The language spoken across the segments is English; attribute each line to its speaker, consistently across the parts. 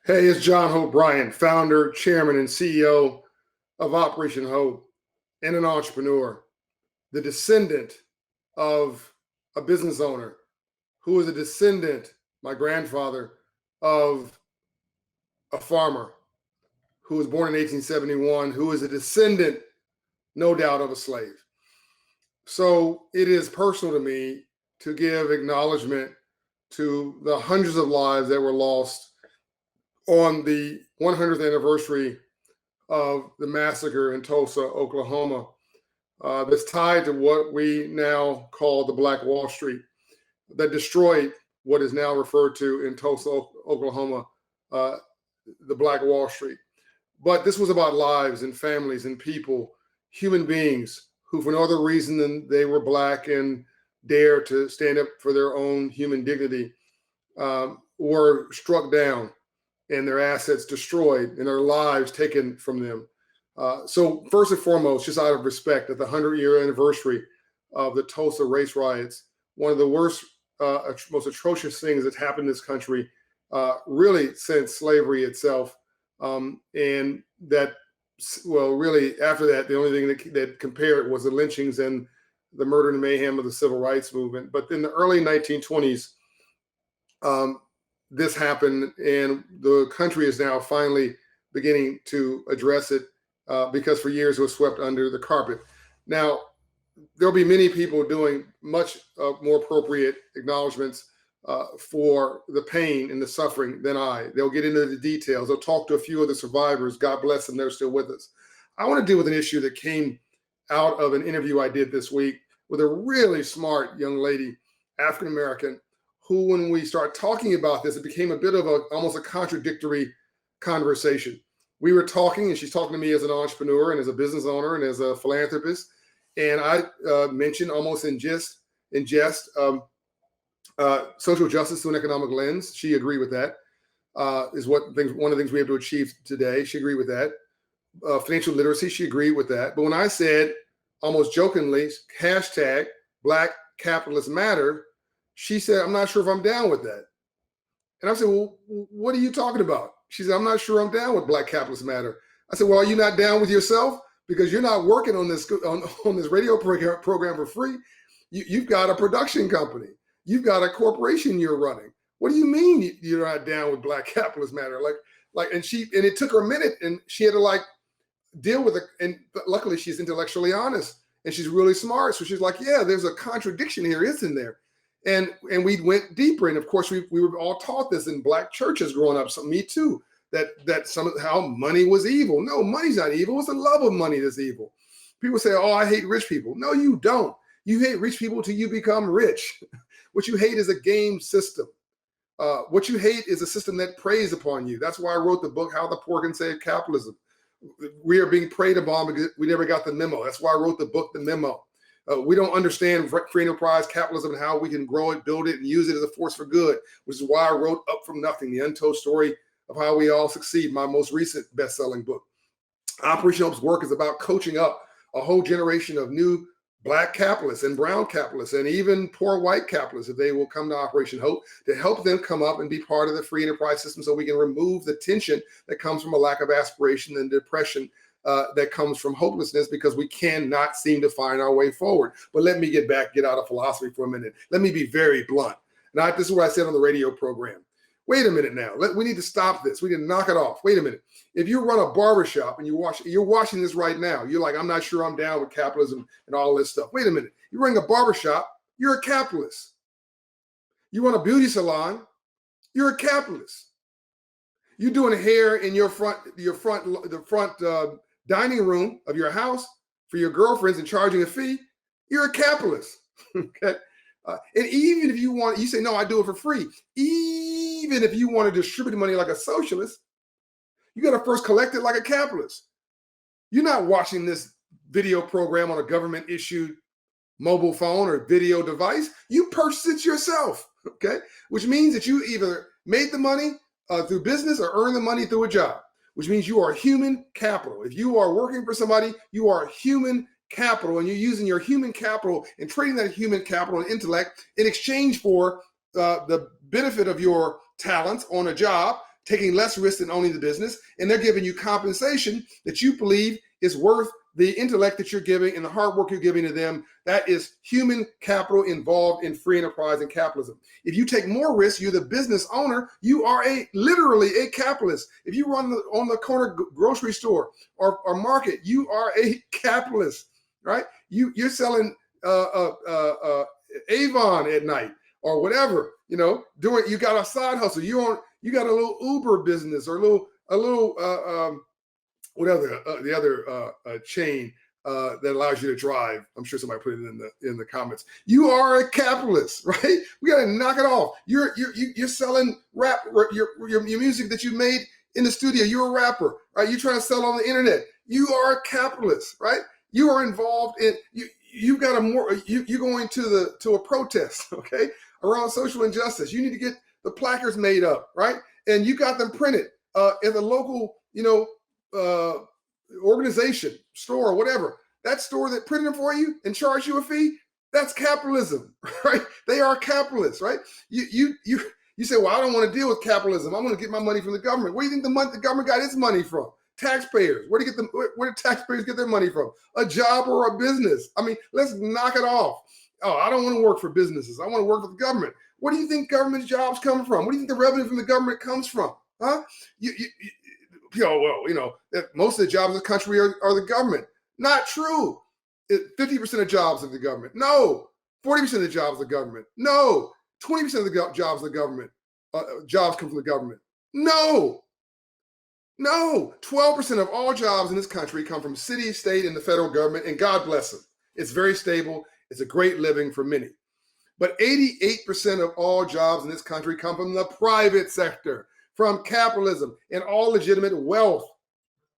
Speaker 1: Hey, it's John Hope Bryant, founder, chairman, and CEO of Operation Hope, and an entrepreneur, the descendant of a business owner who is a descendant, my grandfather, of a farmer who was born in 1871, who is a descendant, no doubt, of a slave. So it is personal to me to give acknowledgement to the hundreds of lives that were lost on the 100th anniversary of the massacre in Tulsa, Oklahoma, that's tied to what we now call the Black Wall Street, that destroyed what is now referred to in Tulsa, Oklahoma, the Black Wall Street. But this was about lives and families and people, human beings who, for no other reason than they were Black and dare to stand up for their own human dignity, were struck down and their assets destroyed and their lives taken from them. So first and foremost, just out of respect, at the 100-year anniversary of the Tulsa race riots, one of the worst, most atrocious things that's happened in this country, really since slavery itself. And that, well, really after that, the only thing that compared was the lynchings and the murder and mayhem of the civil rights movement. But in the early 1920s, this happened, and the country is now finally beginning to address it because for years it was swept under the carpet. Now, there'll be many people doing much more appropriate acknowledgments for the pain and the suffering than I. They'll get into the details. They'll talk to a few of the survivors. God bless them, they're still with us. I want to deal with an issue that came out of an interview I did this week with a really smart young lady, African-American, who, when we start talking about this, it became a bit of almost a contradictory conversation. We were talking, and she's talking to me as an entrepreneur and as a business owner and as a philanthropist. And I mentioned almost in jest, social justice through an economic lens. She agreed with that. Is one of the things we have to achieve today. She agreed with that. Financial literacy, she agreed with that. But when I said, almost jokingly, hashtag Black Capitalists Matter, she said, I'm not sure if I'm down with that. And I said, well, what are you talking about? She said, I'm not sure I'm down with Black Capitalists Matter. I said, well, are you not down with yourself? Because you're not working on this radio program for free. You've got a production company. You've got a corporation you're running. What do you mean you're not down with Black Capitalists Matter? And it took her a minute, and she had to deal with it. And luckily she's intellectually honest and she's really smart. So she's like, yeah, there's a contradiction here, isn't there? And we went deeper. And of course, we were all taught this in Black churches growing up. So me too, that somehow money was evil. No, money's not evil. It's the love of money that's evil. People say, oh, I hate rich people. No, you don't. You hate rich people till you become rich. What you hate is a game system. What you hate is a system that preys upon you. That's why I wrote the book, How the Poor Can Save Capitalism. We are being preyed upon because we never got the memo. That's why I wrote the book, The Memo. We don't understand free enterprise capitalism and how we can grow it, build it, and use it as a force for good, which is why I wrote Up From Nothing, the untold story of how we all succeed, my most recent best-selling book. Operation Hope's work is about coaching up a whole generation of new Black capitalists and brown capitalists and even poor white capitalists, if they will come to Operation Hope, to help them come up and be part of the free enterprise system so we can remove the tension that comes from a lack of aspiration and depression that comes from hopelessness because we cannot seem to find our way forward. But let me get out of philosophy for a minute. Let me be very blunt. Now, this is what I said on the radio program. Wait a minute now. We need to stop this. We need to knock it off. Wait a minute. If you run a barbershop and you're watching this right now, you're like, I'm not sure I'm down with capitalism and all this stuff. Wait a minute. You run a barbershop, you're a capitalist. You run a beauty salon, you're a capitalist. You're doing hair in the front dining room of your house for your girlfriends and charging a fee, you're a capitalist. Okay. And even if you say, no, I do it for free. Even if you want to distribute money like a socialist, you got to first collect it like a capitalist. You're not watching this video program on a government issued mobile phone or video device. You purchase it yourself. Okay. Which means that you either made the money through business or earn the money through a job, which means you are human capital. If you are working for somebody, you are human capital, and you're using your human capital and trading that human capital and intellect in exchange for the benefit of your talents on a job taking less risk than owning the business, and they're giving you compensation that you believe is worth the intellect that you're giving and the hard work you're giving to them. That is human capital involved in free enterprise and capitalism. If you take more risk, you're the business owner, you are literally a capitalist. If you run on the corner grocery store or market, you are a capitalist, right? You're selling Avon at night or whatever, you got a side hustle. You got a little Uber business or a little whatever the other chain that allows you to drive. I'm sure somebody put it in the comments. You are a capitalist, right? We got to knock it off. You're selling rap, your music that you made in the studio. You're a rapper, right? You're trying to sell on the internet. You are a capitalist, right? You are involved in you've got you're going to a protest, okay, around social injustice. You need to get the placards made up, right? And you got them printed at the local, organization, store, or whatever. That store that printed them for you and charged you a fee, that's capitalism, right? They are capitalists, right? You say, well, I don't want to deal with capitalism. I want to get my money from the government. Where do you think the government got its money from? Taxpayers. Where do taxpayers get their money from? A job or a business? I mean, let's knock it off. Oh, I don't want to work for businesses. I want to work for the government. Where do you think government jobs come from? What do you think the revenue from the government comes from? Huh? That most of the jobs in the country are the government. Not true. 50% of jobs of the government. No. 40% of the jobs of the government. No. 20% of the jobs of the government. Jobs come from the government. No. 12% of all jobs in this country come from city, state, and the federal government, and God bless them. It's very stable. It's a great living for many. But 88% of all jobs in this country come from the private sector, from capitalism, and all legitimate wealth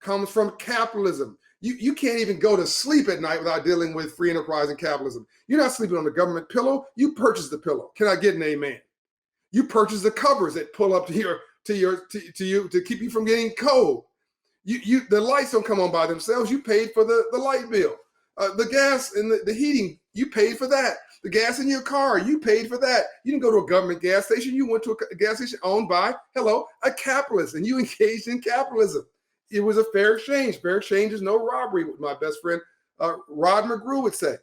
Speaker 1: comes from capitalism. You can't even go to sleep at night without dealing with free enterprise and capitalism. You're not sleeping on the government pillow. You purchase the pillow. Can I get an amen? You purchase the covers that pull up to you to keep you from getting cold. The lights don't come on by themselves. You paid for the light bill. The gas and the heating, you paid for that. The gas in your car, you paid for that. You didn't go to a government gas station. You went to a gas station owned by, a capitalist, and you engaged in capitalism. It was a fair exchange. Fair exchange is no robbery, what my best friend Rod McGrew would say.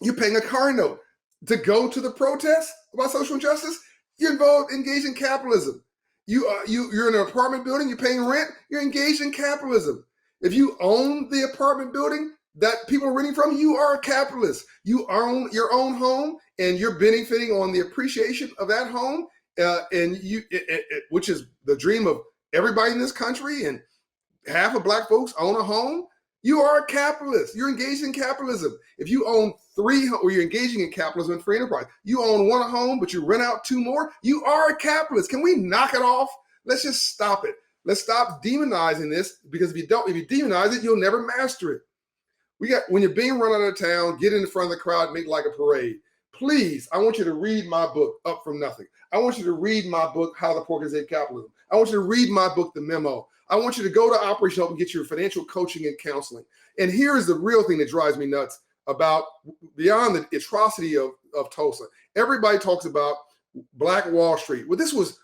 Speaker 1: You're paying a car note to go to the protest about social injustice. You're engaged in capitalism. You're in an apartment building, you're paying rent, you're engaged in capitalism. If you own the apartment building that people are renting from, you are a capitalist. You own your own home and you're benefiting on the appreciation of that home, which is the dream of everybody in this country, and half of Black folks own a home. You are a capitalist. You're engaged in capitalism. If you own or you're engaging in capitalism and free enterprise, you own one home, but you rent out two more, you are a capitalist. Can we knock it off? Let's just stop it. Let's stop demonizing this, because if you demonize it, you'll never master it. When you're being run out of town, get in the front of the crowd, make like a parade. Please, I want you to read my book, Up From Nothing. I want you to read my book, How the Poor Can Save Capitalism. I want you to read my book, The Memo. I want you to go to Operation Hope and get your financial coaching and counseling. And here is the real thing that drives me nuts about, beyond the atrocity of Tulsa. Everybody talks about Black Wall Street. Well, this was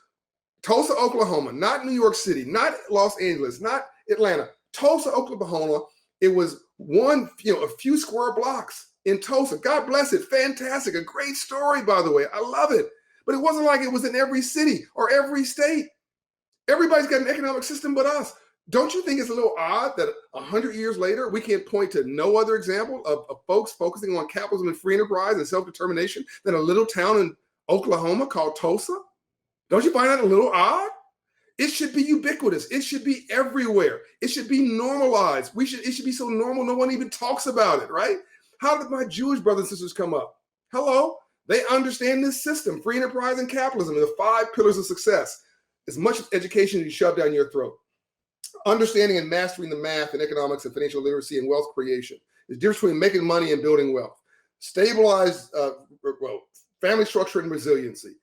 Speaker 1: Tulsa, Oklahoma, not New York City, not Los Angeles, not Atlanta. Tulsa, Oklahoma. It was a few square blocks in Tulsa. God bless it. Fantastic. A great story, by the way. I love it. But it wasn't like it was in every city or every state. Everybody's got an economic system but us. Don't you think it's a little odd that 100 years later, we can't point to no other example of folks focusing on capitalism and free enterprise and self-determination than a little town in Oklahoma called Tulsa? Don't you find that a little odd? It should be ubiquitous. It should be everywhere. It should be normalized. It should be so normal no one even talks about it, right? How did my Jewish brothers and sisters come up? Hello? They understand this system, free enterprise and capitalism, and the 5 pillars of success. As much education as you shove down your throat. Understanding and mastering the math and economics and financial literacy and wealth creation. There's a difference between making money and building wealth. Stabilized family structure and resiliency.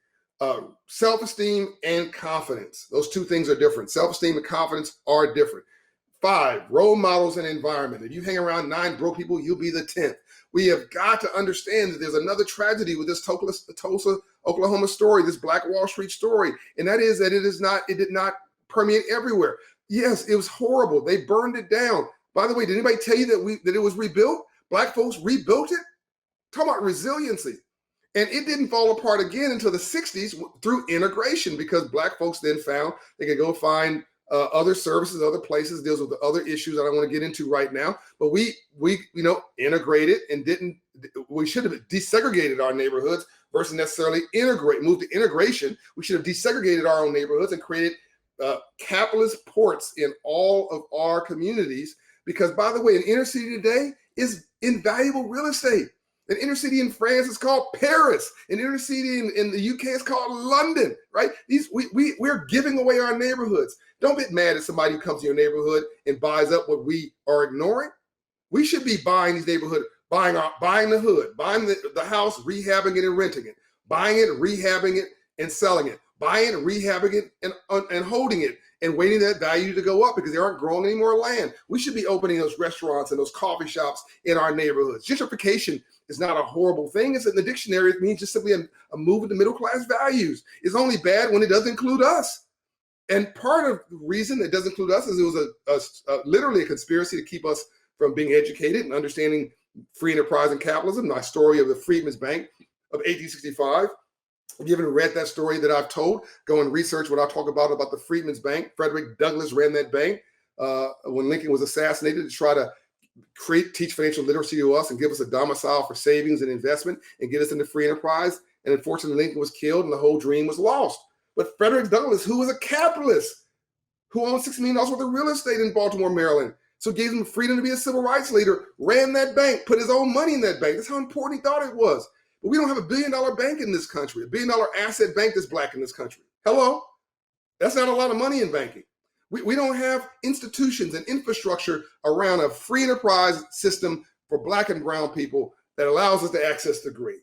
Speaker 1: Self-esteem and confidence. Those two things are different. Self-esteem and confidence are different. 5, role models and environment. If you hang around 9 broke people, you'll be the 10th. We have got to understand that there's another tragedy with this Tulsa, Oklahoma story, this Black Wall Street story. And that is that it did not permeate everywhere. Yes, it was horrible. They burned it down. By the way, did anybody tell you that it was rebuilt? Black folks rebuilt it? Talk about resiliency. And it didn't fall apart again until the 60s through integration, because Black folks then found they could go find other services, other places, deals with the other issues that I want to get into right now. But we integrated and we should have desegregated our neighborhoods versus necessarily move to integration. We should have desegregated our own neighborhoods and created capitalist ports in all of our communities. Because, by the way, an inner city today is invaluable real estate. An inner city in France is called Paris. An inner city in the UK is called London, right? We're giving away our neighborhoods. Don't get mad at somebody who comes to your neighborhood and buys up what we are ignoring. We should be buying these neighborhoods, buying the hood, buying the house, rehabbing it and renting it, buying it, rehabbing it and selling it, buying it, rehabbing it and holding it and waiting that value to go up because they aren't growing any more land. We should be opening those restaurants and those coffee shops in our neighborhoods. Gentrification is not a horrible thing. It's in the dictionary. It means just simply a move into middle class values. It's only bad when it doesn't include us. And part of the reason it doesn't include us is it was literally a conspiracy to keep us from being educated and understanding free enterprise and capitalism. My story of the Freedmen's Bank of 1865. If you haven't read that story that I've told, go and research what I talk about the Freedmen's Bank. Frederick Douglass ran that bank when Lincoln was assassinated to try to teach financial literacy to us and give us a domicile for savings and investment and get us into free enterprise. And unfortunately, Lincoln was killed and the whole dream was lost. But Frederick Douglass, who was a capitalist, who owned $6 million worth of real estate in Baltimore, Maryland, so gave him freedom to be a civil rights leader, ran that bank, put his own money in that bank. That's how important he thought it was. But we don't have $1 billion bank in this country, $1 billion asset bank that's Black in this country. Hello? That's not a lot of money in banking. We don't have institutions and infrastructure around a free enterprise system for Black and brown people that allows us to access the green.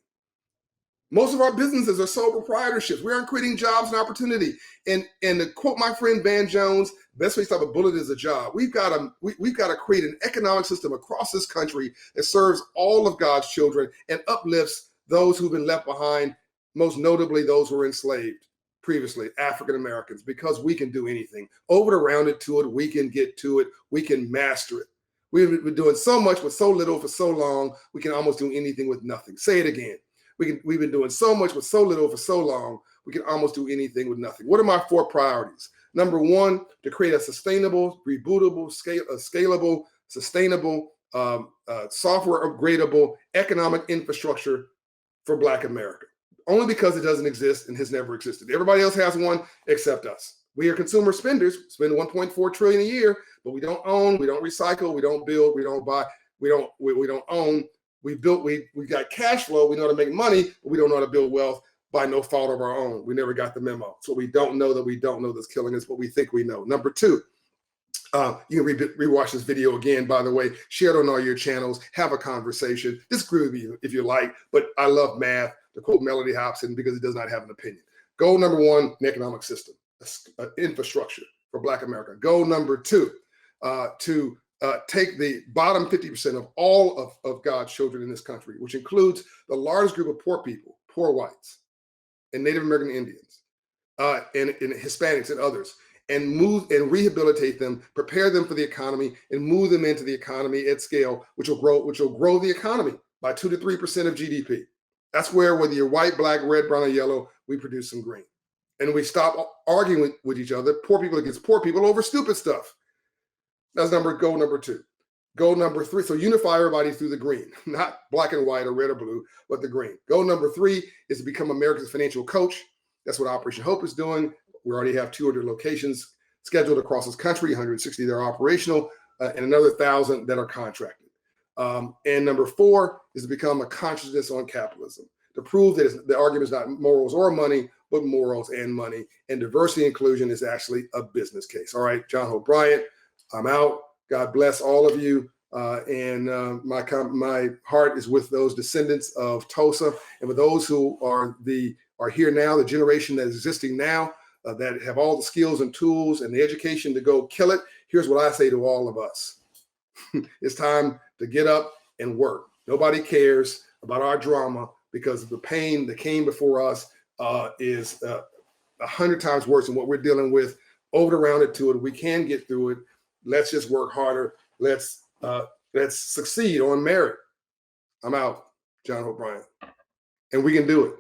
Speaker 1: Most of our businesses are sole proprietorships. We aren't creating jobs and opportunity. And to quote my friend Van Jones, best way to stop a bullet is a job. We've got to create an economic system across this country that serves all of God's children and uplifts those who've been left behind, most notably those who were enslaved previously, African Americans, because we can do anything. Over to rounded to it, we can get to it, we can master it. We've been doing so much with so little for so long, we can almost do anything with nothing. Say it again. We've been doing so much with so little for so long, we can almost do anything with nothing. What are my 4 priorities? Number 1, to create a sustainable, rebootable, scalable, sustainable, software upgradable economic infrastructure for Black America. Only because it doesn't exist and has never existed. Everybody else has one except us. We are consumer spenders, spend 1.4 trillion a year, but we don't own, we don't recycle, we don't build, we don't buy, we don't own. We got cash flow, we know how to make money, but we don't know how to build wealth by no fault of our own. We never got the memo. So we don't know that's killing us, but we think we know. Number 2, you can rewatch this video again, by the way, share it on all your channels, have a conversation, disagree with me if you like, but I love math, to quote Melody Hobson, because it does not have an opinion. Goal number 1, an economic system, infrastructure for Black America. Goal number 2, to take the bottom 50% of all of God's children in this country, which includes the largest group of poor people, poor whites, and Native American Indians, and Hispanics and others, and move and rehabilitate them, prepare them for the economy, and move them into the economy at scale, which will grow the economy by 2 to 3% of GDP. That's where, whether you're white, Black, red, brown, or yellow, we produce some green. And we stop arguing with each other, poor people against poor people, over stupid stuff. That's goal number 2. Goal number 3, so unify everybody through the green, not black and white or red or blue, but the green. Goal number 3 is to become America's financial coach. That's what Operation Hope is doing. We already have 200 locations scheduled across this country, 160 that are operational, and another 1,000 that are contracted. And number 4 is to become a consciousness on capitalism, to prove that the argument is not morals or money, but morals and money. And diversity and inclusion is actually a business case. All right, John Hope Bryant, I'm out. God bless all of you. My heart is with those descendants of Tulsa, and with those who are here now, the generation that is existing now, that have all the skills and tools and the education to go kill it. Here's what I say to all of us. It's time to get up and work. Nobody cares about our drama, because the pain that came before us is 100 times worse than what we're dealing with over the rounded to it. We can get through it. Let's just work harder. Let's succeed on merit. I'm out, John O'Brien, and we can do it.